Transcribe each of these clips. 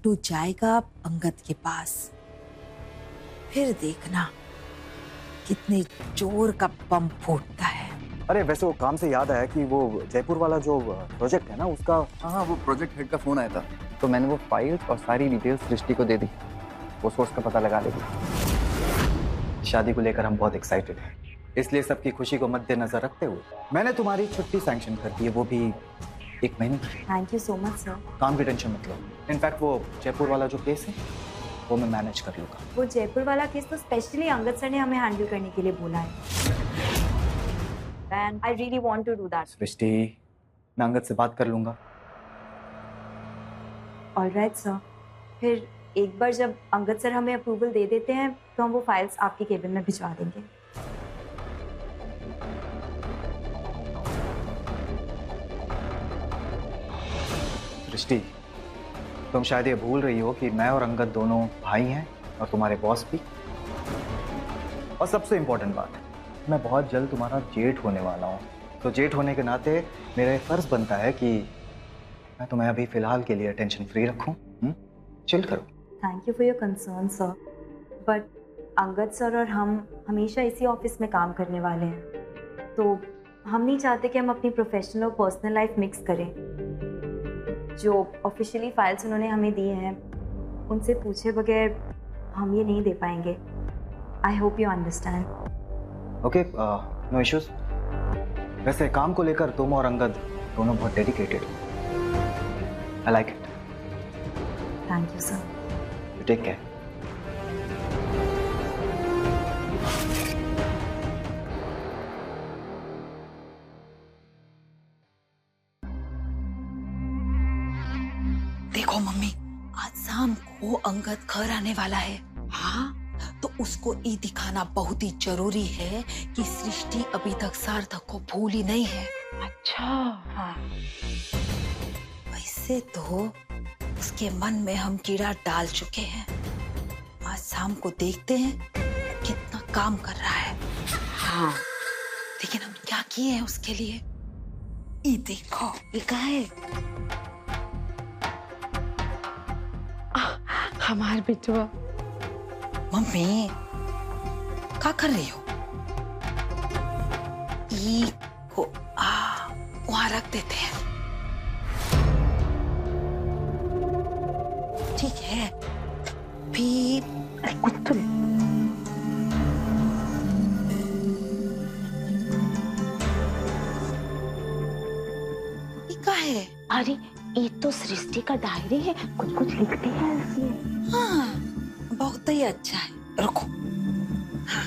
गुड्डू जाएगा अंगद के पास, फिर देखना कितने जोर का बम फूटता है। अरे वैसे वो काम से याद आया कि वो जयपुर वाला जो प्रोजेक्ट है ना उसका। हाँ, वो प्रोजेक्ट हेड का फोन आया था, तो मैंने वो फाइल्स और सारी डिटेल्स सृष्टि को दे दी। वो सोर्स का पता लगा लेगी। शादी को लेकर हम बहुत एक्साइटेड हैं, इसलिए सबकी खुशी को मद्देनजर रखते हुए मैंने तुम्हारी छुट्टी सैंक्शन कर दी है, वो भी 1 महीने की। Thank you so much sir. काम की टेंशन मत लो। इनफैक्ट वो जयपुर वाला जो केस है वो मैं मैनेज कर लूंगा। वो जयपुर वाला केस तो स्पेशली अंगद सर ने हमें हैंडल करने के लिए बोला है। And I really want to do that. सृष्टि, मैं अंगद से बात कर लूंगा। All right sir. फिर एक बार जब अंगद सर हमें अप्रूवल दे देते हैं तो हम वो फाइल्स आपके केबिन में भिजवा देंगे। सृष्टि, तुम शायद ये भूल रही हो कि मैं और अंगद दोनों भाई हैं और तुम्हारे बॉस भी। और सबसे इम्पोर्टेंट बात है, मैं बहुत जल्द तुम्हारा जेठ होने वाला हूँ, तो जेठ होने के नाते मेरा एक फर्ज बनता है कि मैं तुम्हें अभी फिलहाल के लिए टेंशन फ्री रखूँ। चिल करो। Thank you for your concern sir, but Angad sir और हम हमेशा इसी ऑफिस में काम करने वाले हैं, तो हम नहीं चाहते कि हम अपनी प्रोफेशनल और पर्सनल लाइफ मिक्स करें। जो ऑफिशियली फाइल्स उन्होंने हमें दिए हैं उनसे पूछे बगैर हम ये नहीं दे पाएंगे। I hope you understand. Okay, no issues. वैसे काम को लेकर तुम और अंगद दोनों बहुत डेडिकेटेड हो। I like it. Thank you sir. You take care. देखो मम्मी, आज शाम को अंगद घर आने वाला है। हाँ, तो उसको ये दिखाना बहुत ही जरूरी है कि सृष्टि अभी तक सार्थक को भूली नहीं है। अच्छा। हाँ, वैसे तो उसके मन में हम कीड़ा डाल चुके हैं। आज शाम को देखते हैं कितना काम कर रहा है। हाँ, लेकिन हम क्या किए हैं उसके लिए, ये देखो। ये क्या है? हमार बिटवा। मम्मी, क्या कर रही हो? ई को वहां रख देते हैं। ठीक है, फिर कुछ तो ये क्या है? अरे ये तो सृष्टि का डायरी है, कुछ कुछ लिखते हैं इसमें। हाँ, बहुत ही अच्छा है। रुको, हाँ,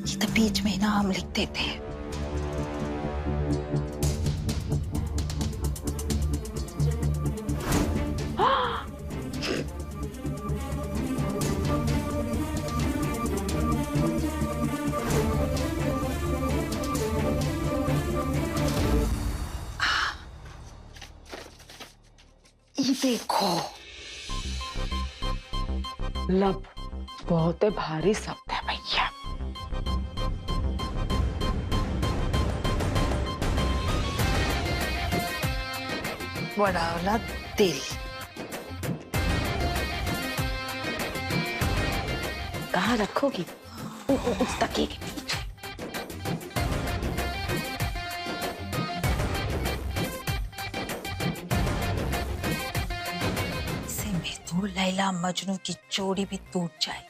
ये तो बीच में ही नाम लिख देते हैं। ये देखो, लब बहुत भारी शब्द है भैया। बड़ा वाला दिल। कहाँ रखोगी? उस तकिए के पीछे। इसे में तो लैला मजनू की जोड़ी भी टूट जाएगी।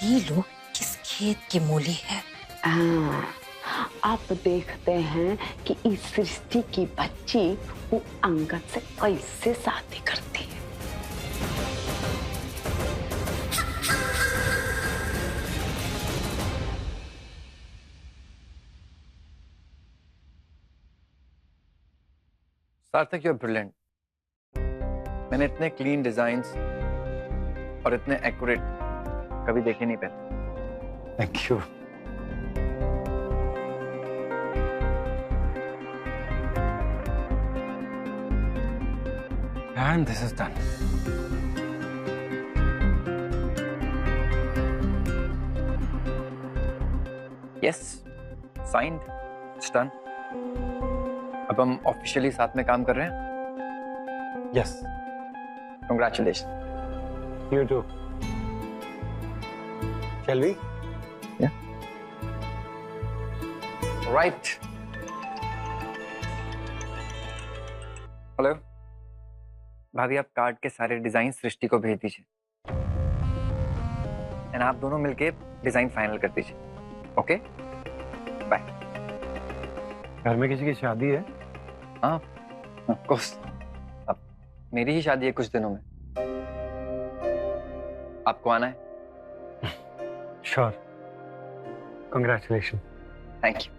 ये लोग किस खेत की मूली है? आप देखते हैं कि इस सृष्टि की बच्ची वो अंगद से कैसे शादी करती है। सार्थक, यू आर ब्रिलियंट। मैंने इतने क्लीन डिजाइन्स और इतने एक्यूरेट कभी देखे नहीं पहले। Thank you. And this is done. Yes, signed, it's done. अब हम ऑफिशियली साथ में काम कर रहे हैं। Yes. Congratulations. You too. Shall we? Right. Hello भाभी, आप कार्ड के सारे डिजाइन सृष्टि को भेज दीजिए एंड आप दोनों मिलके डिजाइन फाइनल कर दीजिए. Okay, bye. घर में किसी की शादी है? हाँ, ऑफ कोर्स. अब मेरी ही शादी है कुछ दिनों में. आपको आना है? Sure. Congratulations. Thank you.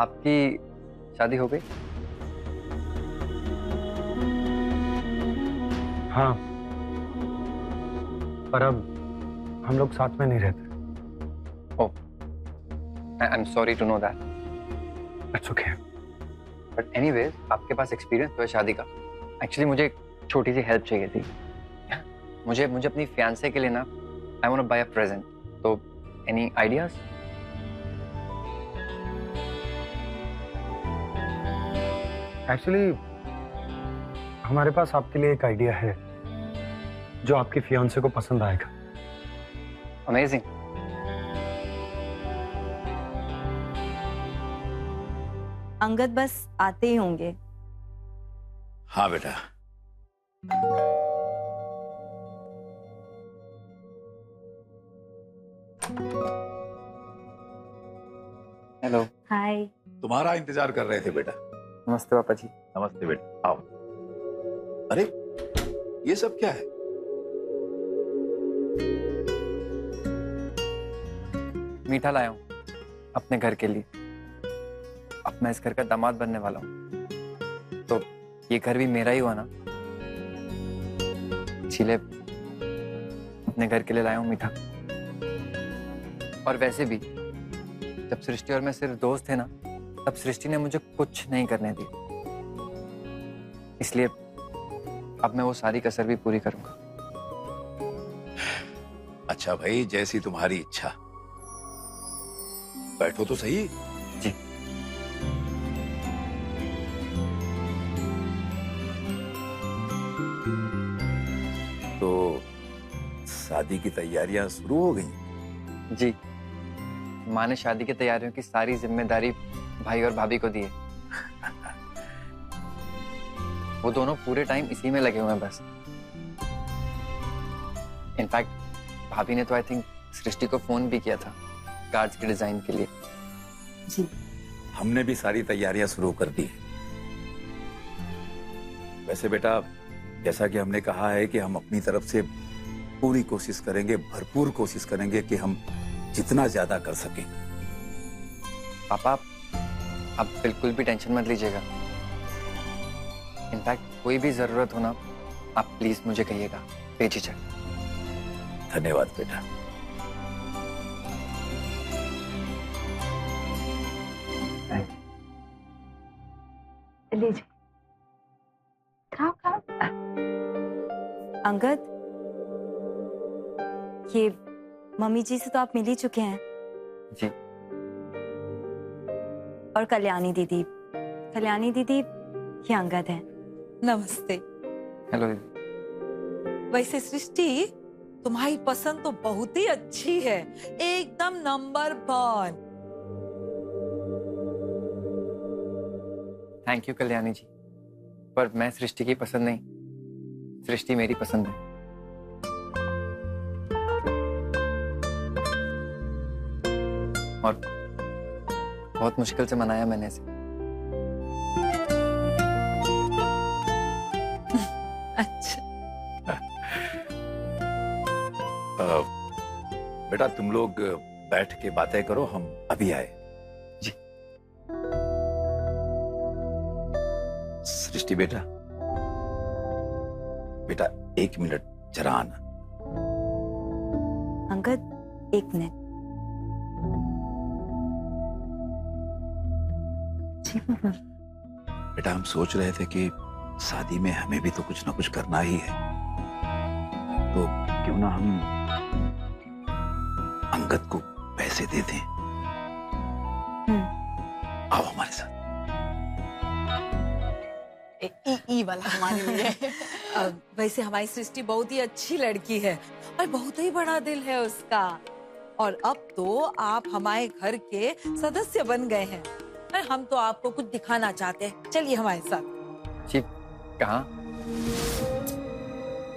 आपकी शादी हो गई? हाँ, पर अब हम लोग साथ में नहीं रहते. Oh, I am sorry to know that. That's okay. But anyways, आपके पास एक्सपीरियंस तो है शादी का. एक्चुअली मुझे एक छोटी सी हेल्प चाहिए थी. मुझे अपनी फियांसे के लिए ना, I want to buy a present. तो एनी आइडियाज? Actually, हमारे पास आपके लिए एक आइडिया है जो आपकी फियांसे को पसंद आएगा. अमेजिंग. अंगद बस आते ही होंगे. हाँ बेटा. हेलो. हाय. तुम्हारा इंतजार कर रहे थे बेटा. नमस्ते पापा जी. नमस्ते बेटा, आओ. अरे ये सब क्या है? मीठा लाया हूँ अपने घर के लिए. अब मैं इस घर का दामाद बनने वाला हूँ, तो ये घर भी मेरा ही हुआ ना, इसीलिए अपने घर के लिए लाया हूँ मीठा. और वैसे भी जब सृष्टि और मैं सिर्फ दोस्त थे ना, तब सृष्टि ने मुझे कुछ नहीं करने दी. इसलिए अब मैं वो सारी कसर भी पूरी करूंगा. अच्छा भाई, जैसी तुम्हारी इच्छा. बैठो तो सही. जी. तो शादी की तैयारियां शुरू हो गई? जी, माँ ने शादी की तैयारियों की सारी जिम्मेदारी भाई और भाभी को दी है. वो दोनों पूरे टाइम इसी में लगे हुए हैं बस. इनफैक्ट भाभी ने तो आई थिंक सृष्टि को फोन भी किया था कार्ड्स के डिजाइन के लिए. जी. हमने भी सारी तैयारियां शुरू कर दी. वैसे बेटा, जैसा कि हमने कहा है कि हम अपनी तरफ से पूरी कोशिश करेंगे, भरपूर कोशिश करेंगे कि हम जितना ज्यादा कर सकें. पापा, आप बिल्कुल भी टेंशन मत लीजिएगा. इनफैक्ट कोई भी जरूरत हो ना, आप प्लीज मुझे कहिएगा, बेझिझक. धन्यवाद बेटा. लीजिए. खाओ खाओ. अंगद, ये मम्मी जी से तो आप मिल ही चुके हैं. जी. और कल्याणी दीदी ये अंगद है. नमस्ते. हेलो. वैसे सृष्टि, तुम्हारी पसंद तो बहुत ही अच्छी है, एकदम number 1. Thank you Kalyani ji, पर मैं सृष्टि की पसंद नहीं, सृष्टि मेरी पसंद है. और बहुत मुश्किल से मनाया मैंने इसे. अच्छा. बेटा तुम लोग बैठ के बातें करो, हम अभी आए. जी. सृष्टि बेटा, बेटा 1 मिनट जरा आना. अंगद, 1 मिनट. जी पापा. बेटा हम सोच रहे थे कि शादी में हमें भी तो कुछ ना कुछ करना ही है, तो क्यों ना हम अंगद को पैसे दे दें. आओ हमारे साथ. ई वाला हमारे लिए। वैसे हमारी सृष्टि बहुत ही अच्छी लड़की है और बहुत ही बड़ा दिल है उसका। और अब तो आप हमारे घर के सदस्य बन गए हैं और हम तो आपको कुछ दिखाना चाहते हैं। चलिए हमारे साथ। जी कहाँ?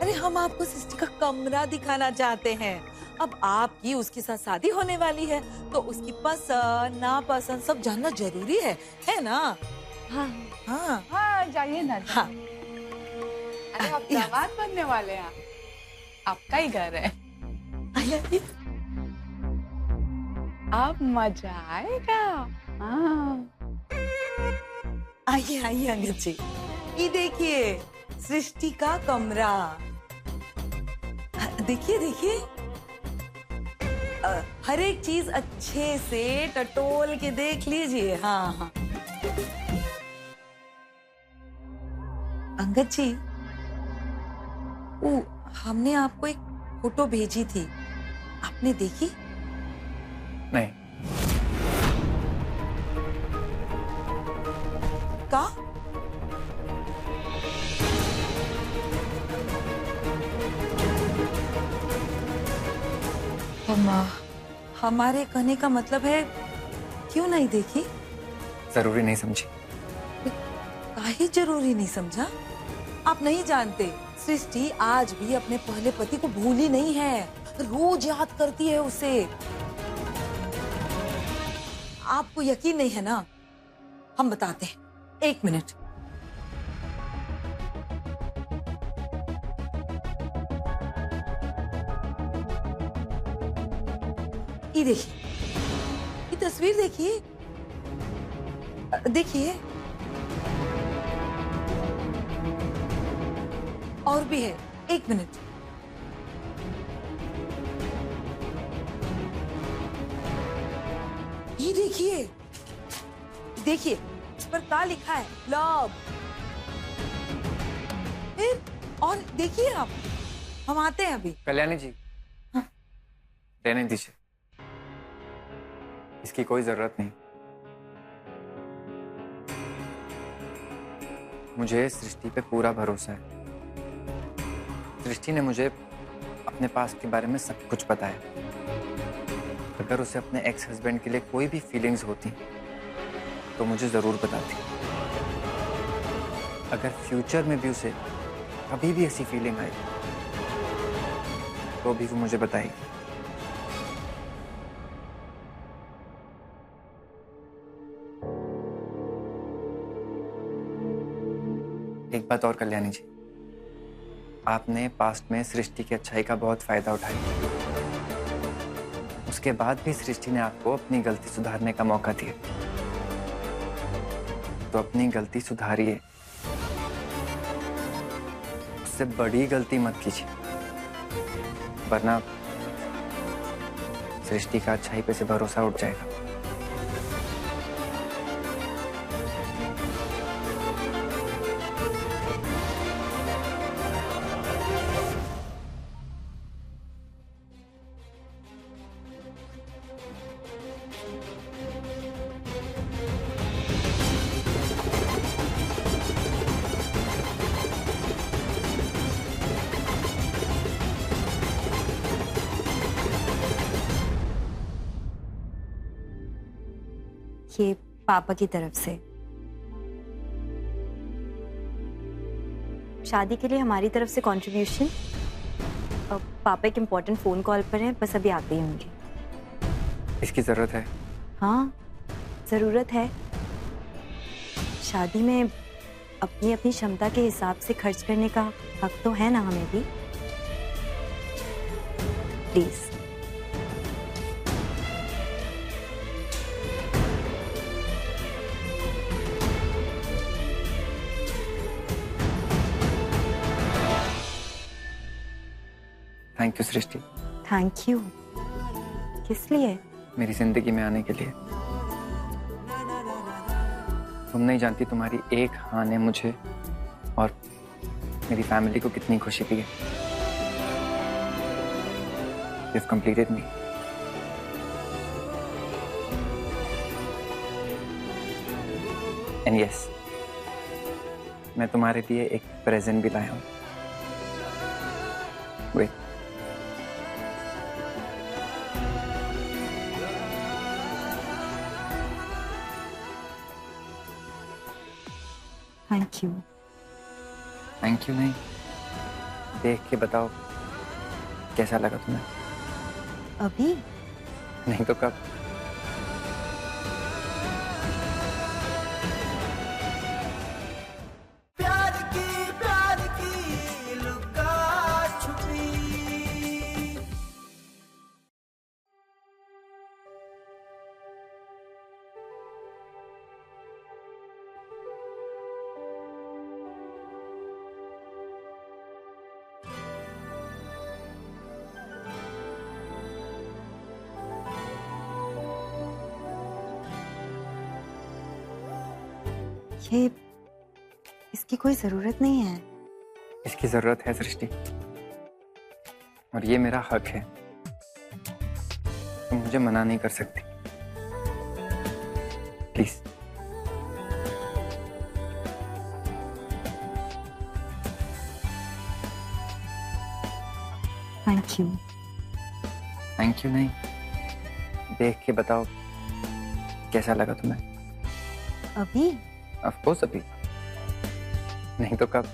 अरे हम आपको सृष्टि का कमरा दिखाना चाहते हैं। अब आपकी उसके साथ शादी होने वाली है तो उसकी पसंद नापसंद सब जानना जरूरी है ना? हाँ हाँ हाँ जाइए ना हाँ। अरे आप दामाद बनने वाले हैं, आपका ही घर है, आइए। आप मजा आएगा। हाँ आइए आइए अंगद जी, ये देखिए सृष्टि का कमरा। देखिए देखिए, हर एक चीज अच्छे से टटोल के देख लीजिए। हाँ हाँ अंगद जी, वो हमने आपको एक फोटो भेजी थी, आपने देखी? नहीं। का? हमारे कहने का मतलब है क्यों नहीं देखी? जरूरी नहीं समझी। काहे जरूरी नहीं समझा? आप नहीं जानते, सृष्टि आज भी अपने पहले पति को भूली नहीं है, रोज याद करती है उसे। आपको यकीन नहीं है ना? हम बताते हैं, 1 मिनट। ये देखिए, ये तस्वीर देखिए, देखिए और भी है, 1 मिनट। ये देखिए, देखिए इस पर क्या लिखा है, लव। फिर और देखिए आप, हम आते हैं अभी। कल्याणी जी, हाँ? रहने दीजिए, इसकी कोई जरूरत नहीं। मुझे सृष्टि पे पूरा भरोसा है। सृष्टि ने मुझे अपने पास के बारे में सब कुछ बताया। अगर उसे अपने एक्स हस्बैंड के लिए कोई भी फीलिंग्स होती तो मुझे जरूर बताती। अगर फ्यूचर में भी उसे कभी भी ऐसी फीलिंग आई तो भी वो मुझे बताएगी। एक बात और कल्याणी जी, आपने पास्ट में सृष्टि की अच्छाई का बहुत फायदा उठाया। उसके बाद भी सृष्टि ने आपको अपनी गलती सुधारने का मौका दिया, तो अपनी गलती सुधारिए, उससे बड़ी गलती मत कीजिए, वरना सृष्टि का अच्छाई पे से भरोसा उठ जाएगा। ये पापा की तरफ से। शादी के लिए हमारी तरफ से कंट्रीब्यूशन। पापा एक इम्पोर्टेंट फोन कॉल पर हैं, बस अभी आते ही होंगे। इसकी जरूरत है? हाँ जरूरत है। शादी में अपनी अपनी क्षमता के हिसाब से खर्च करने का हक तो है ना हमें भी। Please. Thank you Srishti. Thank you. किस लिए? मेरी जिंदगी में आने के लिए। तुम नहीं जानती तुम्हारी एक हाँ ने मुझे और मेरी फैमिली को कितनी खुशी दी है। You've completed me. And yes, मैं तुम्हारे लिए एक प्रेजेंट भी लाया हूँ। Wait. Thank you. Thank you नहीं, देख के बताओ कैसा लगा तुम्हें? अभी नहीं तो कब? ये इसकी कोई जरूरत नहीं है। इसकी जरूरत है सृष्टि, और ये मेरा हक है। तुम मुझे मना नहीं कर सकती। Please. Thank you. Thank you नहीं, देख के बताओ कैसा लगा तुम्हें? अभी ऑफ कोर्स अभी, नहीं तो कब?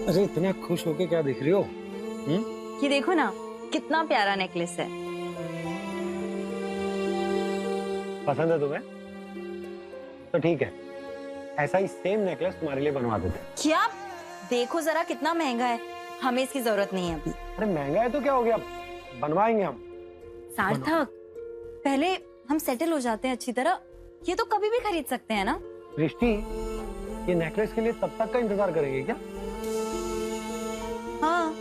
अरे इतना खुश होके क्या दिख रही हो? ये देखो ना, कितना प्यारा नेकलेस है। पसंद है तुम्हें? तो ठीक है, ऐसा ही सेम नेकलेस तुम्हारे लिए बनवा देते हैं। क्या? देखो जरा कितना महंगा है, हमें इसकी जरूरत नहीं है अभी। अरे महंगा है तो क्या हो गया, बनवाएंगे हम। सार्थक, पहले हम सेटल हो जाते हैं अच्छी तरह, ये तो कभी भी खरीद सकते हैं ना। सृष्टि, ये नेकलेस के लिए तब तक का इंतजार करेंगे क्या? हाँ।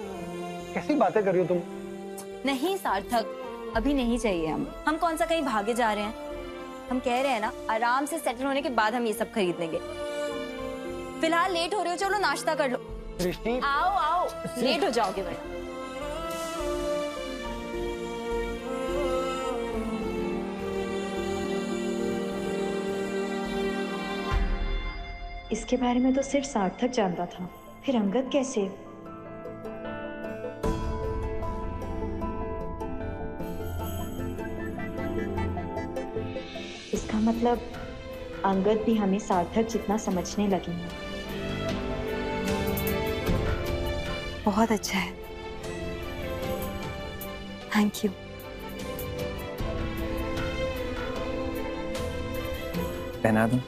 कैसी बातें कर रही हो तुम? नहीं सार्थक, अभी नहीं चाहिए हम कौन सा कहीं भागे जा रहे हैं। हम कह रहे हैं ना, आराम से सेटल होने के बाद हम ये सब खरीद लेंगे। फिलहाल लेट हो रहे हो, चलो नाश्ता कर लो। सृष्टि, आओ आओ, लेट हो जाओगे भाई। इसके बारे में तो सिर्फ सार्थक जानता था, फिर अंगद कैसे? इसका मतलब अंगद भी हमें सार्थक जितना समझने लगे हैं। बहुत अच्छा है, थैंक यू। पहना दूं?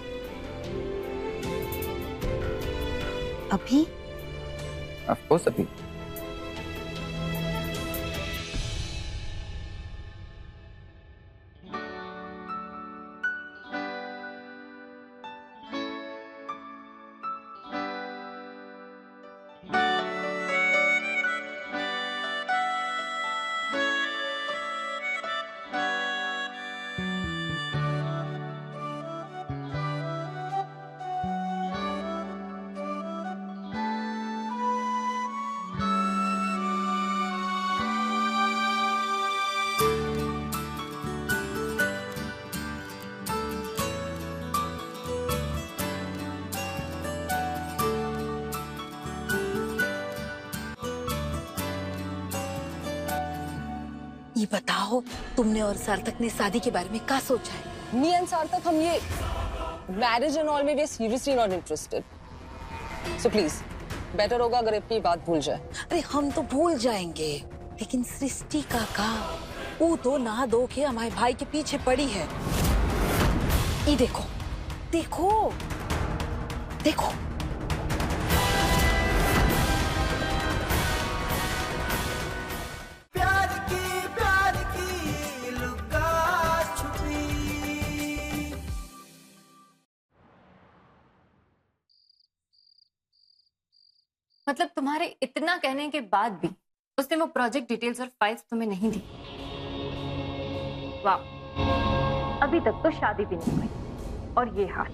अभी? ऑफ कोर्स अभी। ये बताओ, तुमने और सार्थक ने शादी के बारे में क्या सोचा है? Me and Sarthak, हम ये marriage and all में we are seriously not interested. So please, better होगा अगर अपनी बात भूल जाए। अरे हम तो भूल जाएंगे, लेकिन सृष्टि का वो तो नहा धो के हमारे भाई के पीछे पड़ी है। ये देखो देखो देखो। प्यार की मतलब तुम्हारे इतना कहने के बाद भी उसने वो प्रोजेक्ट डिटेल्स और फाइल्स तुम्हें नहीं दी। वाह, अभी तक तो शादी भी नहीं हुई और ये हाल।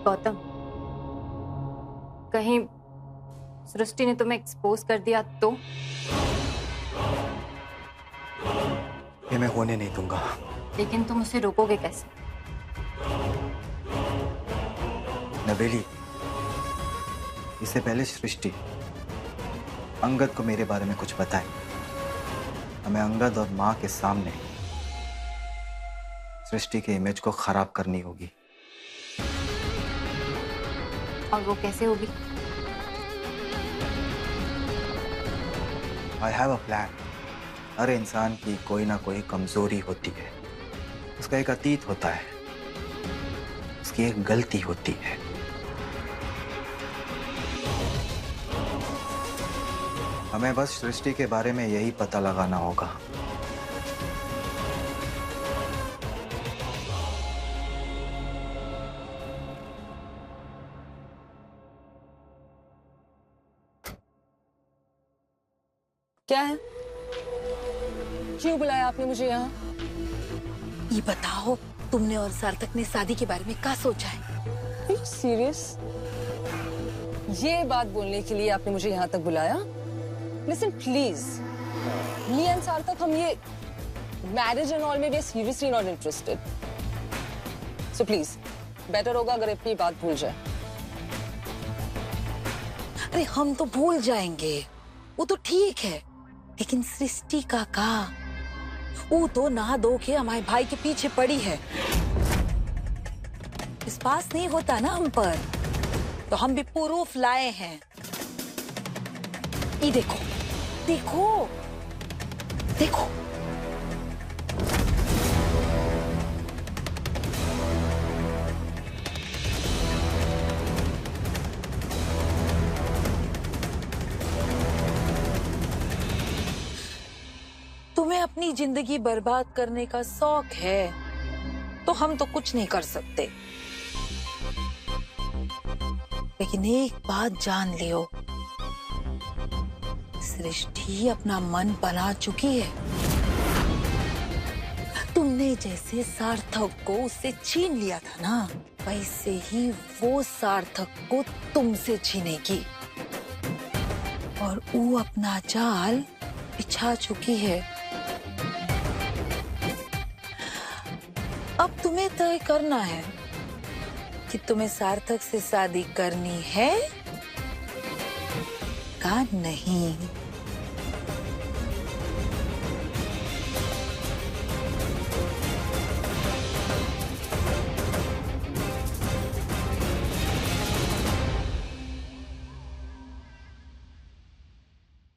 गौतम, कहीं सृष्टि ने तुम्हें एक्सपोज कर दिया तो? ये मैं होने नहीं दूंगा। लेकिन तुम उसे रोकोगे कैसे? नवेली, इससे पहले सृष्टि अंगद को मेरे बारे में कुछ बताए, हमें अंगद और माँ के सामने सृष्टि के इमेज को खराब करनी होगी। और वो कैसे होगी? I have a plan। हर इंसान की कोई ना कोई कमजोरी होती है, उसका एक अतीत होता है, उसकी एक गलती होती है। हमें बस सृष्टि के बारे में यही पता लगाना होगा। क्या है? क्यों बुलाया आपने मुझे यहाँ? ये बताओ, तुमने और सार्थक ने शादी के बारे में क्या सोचा है? सीरियस? ये बात बोलने के लिए आपने मुझे यहाँ तक बुलाया? Listen, please. Me and सार्थक, हम ये marriage and all में we are seriously not interested. So please, better होगा अगर अपनी बात भूल जाए। अरे हम तो भूल जाएंगे, वो तो ठीक है, लेकिन सृष्टि का वो तो नहा धो के हमारे भाई के पीछे पड़ी है। विश्वास नहीं होता ना हम पर, तो हम भी प्रूफ लाए हैं। ये देखो देखो देखो। तुम्हें अपनी जिंदगी बर्बाद करने का शौक है, तो हम तो कुछ नहीं कर सकते। लेकिन एक बात जान लियो, सृष्टि अपना मन बना चुकी है। तुमने जैसे सार्थक को उससे छीन लिया था ना, वैसे ही वो सार्थक को तुमसे छीनेगी और वो अपना जाल बिछा चुकी है। अब तुम्हें तय करना है कि तुम्हें सार्थक से शादी करनी है का नहीं।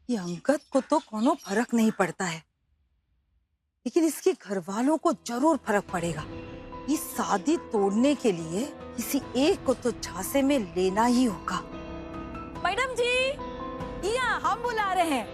ये अंगद को तो कोनो फर्क नहीं पड़ता है, लेकिन इसके घर वालों को जरूर फर्क पड़ेगा। ये शादी तोड़ने के लिए किसी एक को तो झांसे में लेना ही होगा। मैडम जी, या हम बुला रहे हैं।